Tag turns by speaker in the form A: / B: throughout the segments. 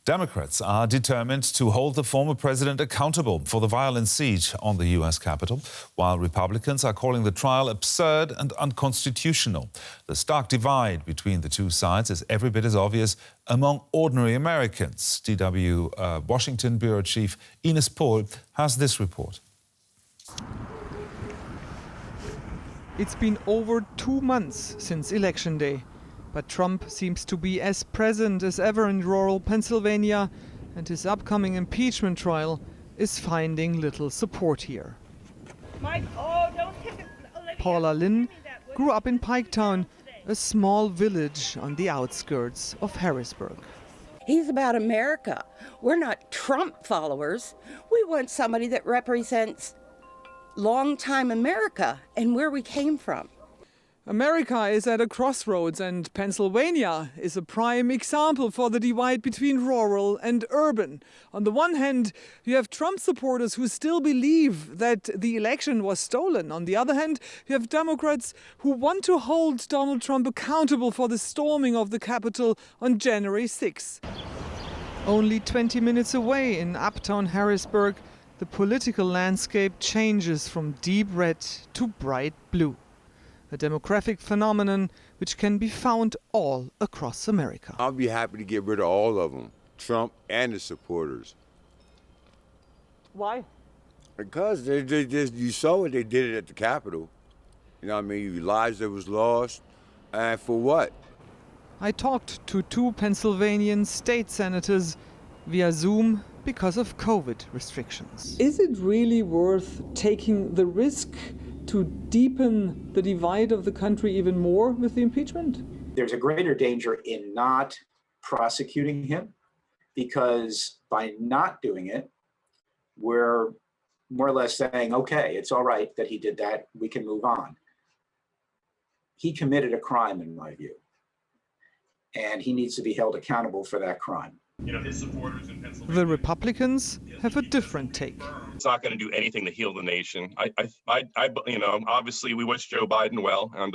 A: Democrats are determined to hold the former president accountable for the violent siege on the U.S. Capitol, while Republicans are calling the trial absurd and unconstitutional. The stark divide between the two sides is every bit as obvious among ordinary Americans. DW Washington Bureau Chief Ines Pohl has this report.
B: It's been over 2 months since Election Day. But Trump seems to be as present as ever in rural Pennsylvania, and his upcoming impeachment trial is finding little support here.
C: Mike, oh, don't hit it, Olivia.
B: Paula Lynn grew up in Piketown, a small village on the outskirts of Harrisburg.
D: He's about America. We're not Trump followers. We want somebody that represents longtime America and where we came from.
B: America is at a crossroads, and Pennsylvania is a prime example for the divide between rural and urban. On the one hand, you have Trump supporters who still believe that the election was stolen. On the other hand, you have Democrats who want to hold Donald Trump accountable for the storming of the Capitol on January 6. Only 20 minutes away in uptown Harrisburg, the political landscape changes from deep red to bright blue. A demographic phenomenon which can be found all across America.
E: I'll be happy to get rid of all of them, Trump and his supporters.
B: Why?
E: Because they just, you saw what they did at the Capitol. You know what I mean? Lives that was lost, and for what?
B: I talked to 2 Pennsylvanian state senators via Zoom because of COVID restrictions. Is it really worth taking the risk to deepen the divide of the country even more with the impeachment?
F: There's a greater danger in not prosecuting him, because by not doing it, we're more or less saying, okay, it's all right that he did that, we can move on. He committed a crime, in my view, and he needs to be held accountable for that crime.
G: You know, his supporters in Pennsylvania.
B: The Republicans have a different take.
G: It's not going to do anything to heal the nation. You know, obviously we wish Joe Biden well, and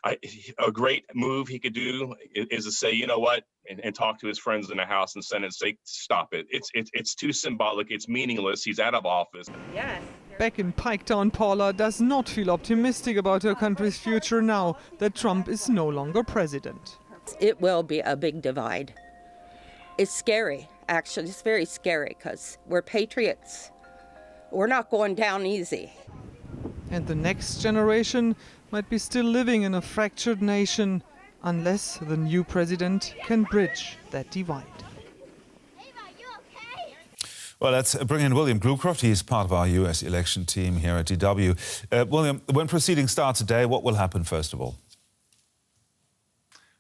G: a great move he could do is to say, you know what, and talk to his friends in the House and Senate and say, stop it. It's too symbolic. It's meaningless. He's out of office.
C: Yes.
B: Back in Piketown, Paula does not feel optimistic about her country's future now that Trump is no longer president.
D: It will be a big divide. It's scary, actually. It's very scary because we're patriots. We're not going down easy.
B: And the next generation might be still living in a fractured nation unless the new president can bridge that divide.
A: Well, let's bring in William Glucroft. He is part of our U.S. election team here at DW. William, when proceedings start today, what will happen first of all?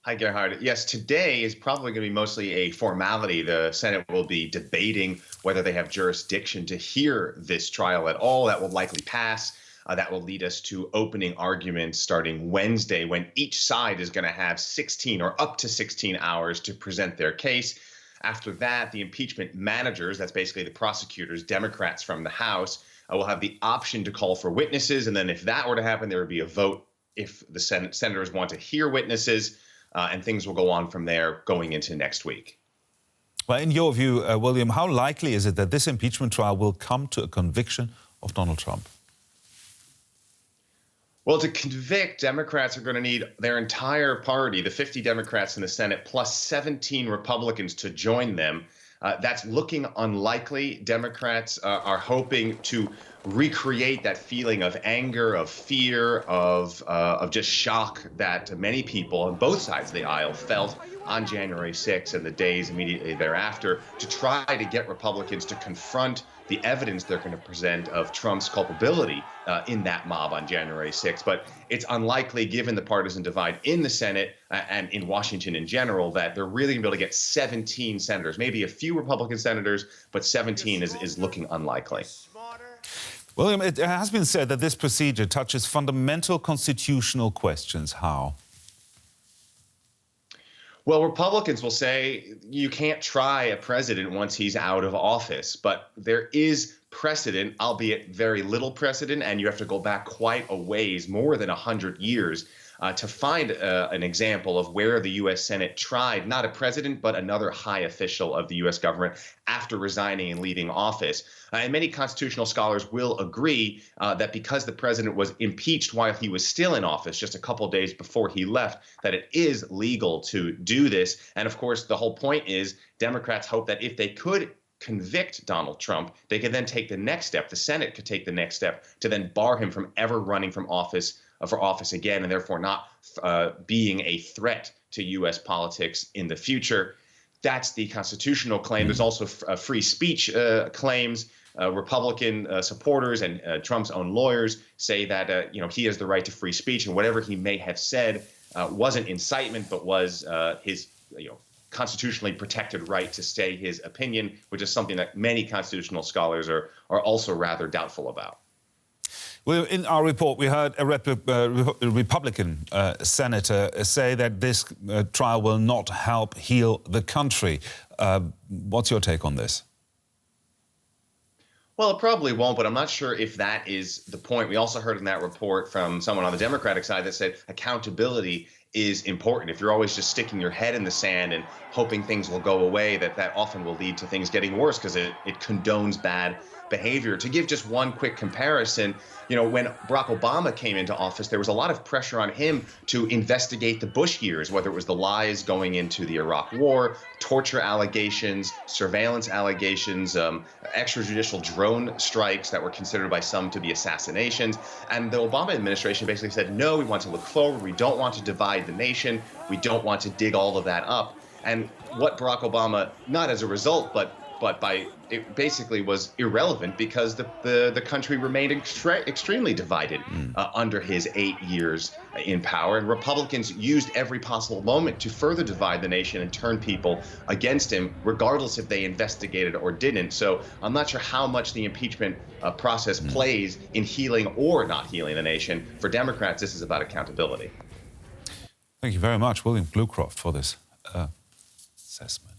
H: Hi, Gerhard. Yes, today is probably going to be mostly a formality. The Senate will be debating whether they have jurisdiction to hear this trial at all. That will likely pass. That will lead us to opening arguments starting Wednesday, when each side is going to have 16 or up to 16 hours to present their case. After that, the impeachment managers, that's basically the prosecutors, Democrats from the House, will have the option to call for witnesses. And then if that were to happen, there would be a vote if the senators want to hear witnesses. And things will go on from there going into next week.
A: Well, in your view, William, how likely is it that this impeachment trial will come to a conviction of Donald Trump?
H: Well, to convict, Democrats are going to need their entire party, the 50 Democrats in the Senate, plus 17 Republicans to join them. That's looking unlikely. Democrats are hoping to recreate that feeling of anger, of fear, of just shock that many people on both sides of the aisle felt on January 6th and the days immediately thereafter, to try to get Republicans to confront the evidence they're going to present of Trump's culpability in that mob on January 6th. But it's unlikely, given the partisan divide in the Senate and in Washington in general, that they're really going to be able to get 17 senators, maybe a few Republican senators, but 17 is looking unlikely.
A: William, it has been said that this procedure touches fundamental constitutional questions. How?
H: Well, Republicans will say you can't try a president once he's out of office, but there is precedent, albeit very little precedent, and you have to go back quite a ways, more than 100 years, to find an example of where the U.S. Senate tried not a president, but another high official of the U.S. government after resigning and leaving office. And many constitutional scholars will agree that because the president was impeached while he was still in office, just a couple days before he left, that it is legal to do this. And of course, the whole point is Democrats hope that if they could convict Donald Trump, they could then take the next step. The Senate could take the next step to then bar him from ever running for office again, and therefore not being a threat to U.S. politics in the future. That's the constitutional claim. There's also free speech claims. Republican supporters and Trump's own lawyers say that he has the right to free speech, and whatever he may have said wasn't incitement, but was his constitutionally protected right to say his opinion, which is something that many constitutional scholars are also rather doubtful about.
A: Well, in our report, we heard a Republican senator say that this trial will not help heal the country. What's your take on this?
H: Well, it probably won't, but I'm not sure if that is the point. We also heard in that report from someone on the Democratic side that said accountability is important. If you're always just sticking your head in the sand and hoping things will go away, that often will lead to things getting worse because it condones bad behavior. To give just one quick comparison, when Barack Obama came into office, there was a lot of pressure on him to investigate the Bush years, whether it was the lies going into the Iraq War, torture allegations, surveillance allegations, extrajudicial drone strikes that were considered by some to be assassinations. And the Obama administration basically said, no, we want to look forward. We don't want to divide the nation. We don't want to dig all of that up. And what Barack Obama, not as a result, but by it basically was irrelevant because the country remained extremely divided under his 8 years in power. And Republicans used every possible moment to further divide the nation and turn people against him, regardless if they investigated or didn't. So I'm not sure how much the impeachment process plays in healing or not healing the nation. For Democrats, this is about accountability.
A: Thank you very much, William Bluecroft, for this assessment.